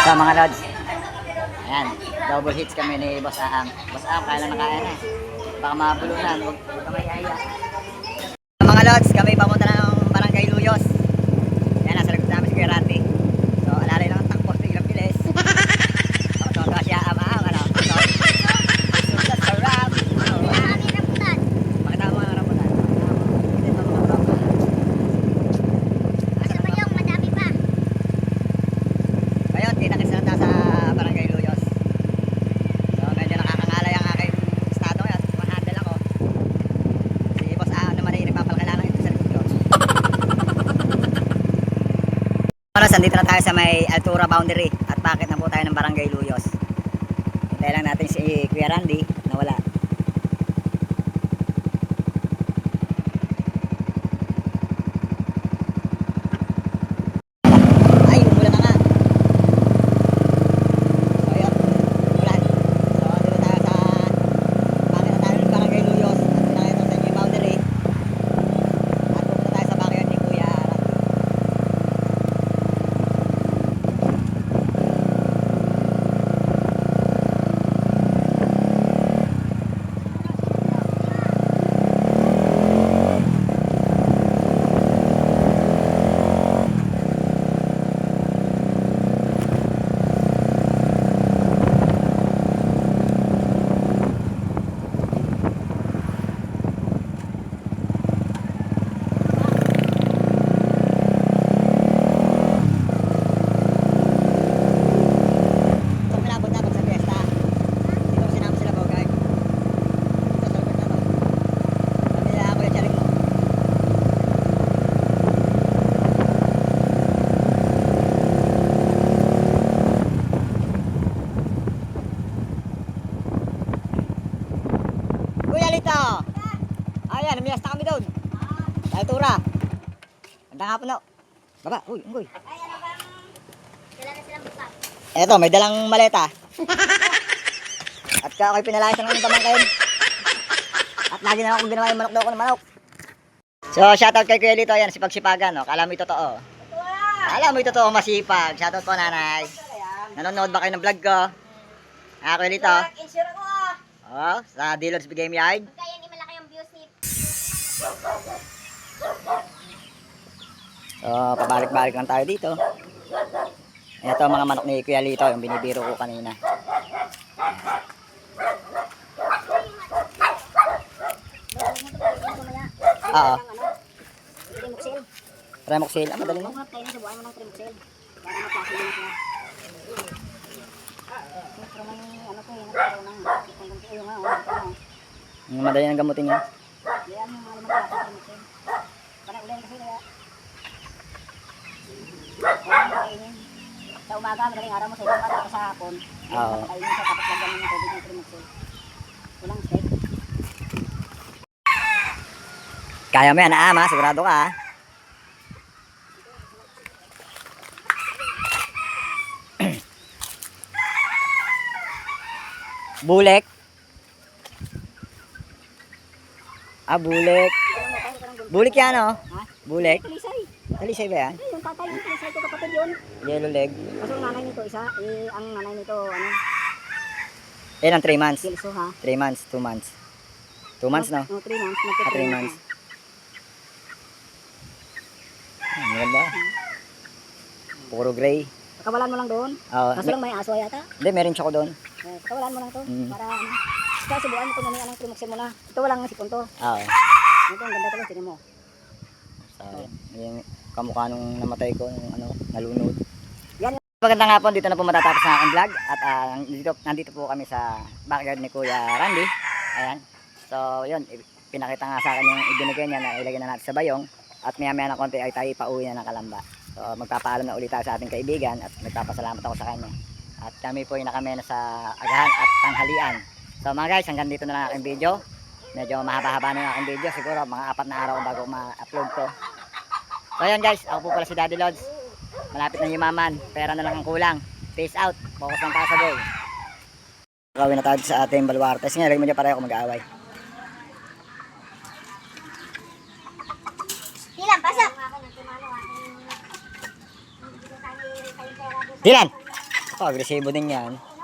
So mga lods, ayan, double hits kami ni Boss Aang. Boss Aang, kaya na kaya na. Baka mabulunan, huwag ka mahihiya. Mga lods, kami papunta na ng Barangay Luyos. Ayan, nasa likod namin si Kuya Randy. So alalay lang ang takbo, tiglang bilis. So siya, ano? Sulat sa rap. Pakita mo ang rambutan. Ngayon, kita-kits na tayo sa Barangay Luyos. So, medyo nakakangalay ang aking estado ngayon. Mahandle ako. Si Boss A naman ay nagpapalakala ng ito sa likod ko. Oras, andito na tayo sa may Altura boundary. At bakit na po tayo ng Barangay Luyos. Hintay lang natin si Kuya Randy na wala. Ayan, namiyasta kami doon. Sa Altura. Gandang hapon na. Baba, uy, unggoy. Ay, ano bang dala na silang bukas? Eto, may dalang maleta. At ako'y pinalayas ng pamangkin. At lagi na akong ginawa yung manok daw ako ng manok. So, shoutout kay Kuya Lito. Ayan, sipag-sipagan. No? Kala mo'y totoo. Kala mo'y totoo, masipag. Shoutout po, nanay. Nanonood ba kayo ng vlog ko? Kuya Lito. Insure ako ah. Oh, sa Dealers Game Yard. Kaya hindi malaki yung views ni... So, pabalik-balik lang tayo dito. Ito ang mga manok ni Kuya Lito, yung binibiro ko kanina. Oo. Tremoxil. Tremoxil. Ah, madali mo. Huwag kayo na subukan mo ng Tremoxil. Para maklase mo siya. Pero may ano ko yun, nagkaroon ng yung Madali ng gamutin niya. yan yung mga limang klase Tremoxil. Para ulan kasi kaya. Kaya makainin. Sa umaga, madaling araw mo sa ibang araw sa hapon. Oo. Kainin siya, tapos lagyan mo ng tubig ng Tremoxil. Walang steak. Kaya mo yan, naama. Sigurado ka, ha? Bulek. Ah, bulek. Bulek yan, oh. Ha? Bulek. Talisay. Talisay ba yan? Ay, yung tatay ng talisay ko kapatid yun. Yellow leg. Kaso ang nanay nito isa, ang nanay nito, ano, Ilan? 3 months. kilso ha. 3 months, 2 months. 2 months, no? No, 3 months. Magka 3 months. Ang ganda. Puro gray. Pakawalan mo lang doon. Oo. Kaso lang may aso yata. Hindi, meron siya ko doon. Pakawalan mo lang to. Mm. Para ano. Kaya subukan mo kung ano ang Tremoxil mo na. Ito walang sipon to. Oo. Ito ang ganda talaga, tingnan mo. Sayang. Yung kamukha nung namatay ko, nung ano, nalunod. Yan. Magandang hapon, dito na po matatapos ang aking vlog. At nandito po kami sa backyard ni Kuya Randy. Ayan. So, yun. Pinakita nga sa akin yung ibinigay niya na ilagay na natin sa bayong. At maya-maya na konti ay tayo pauwi na ng Kalamba. So, magpapaalam na ulit tayo sa ating kaibigan at nagpapasalamat ako sa kanya. At kami po ay nakamena sa agahan at tanghalian. So mga guys, hanggang dito na lang aking video. Medyo mahaba-haba na yung aking video. Siguro mga 4 na araw bago ma-upload ko. So ayan guys, ako po pala si Daddy Lods. Malapit na yumaman. Pera na lang ang kulang. Peace out. Focus lang tayo sa goal. Gawin na tayo sa ating baluarte. Sige, lagay mo dyan pareho kung mag-aaway. Hilang, pasok! Dilan! Oh, agresibo din yan.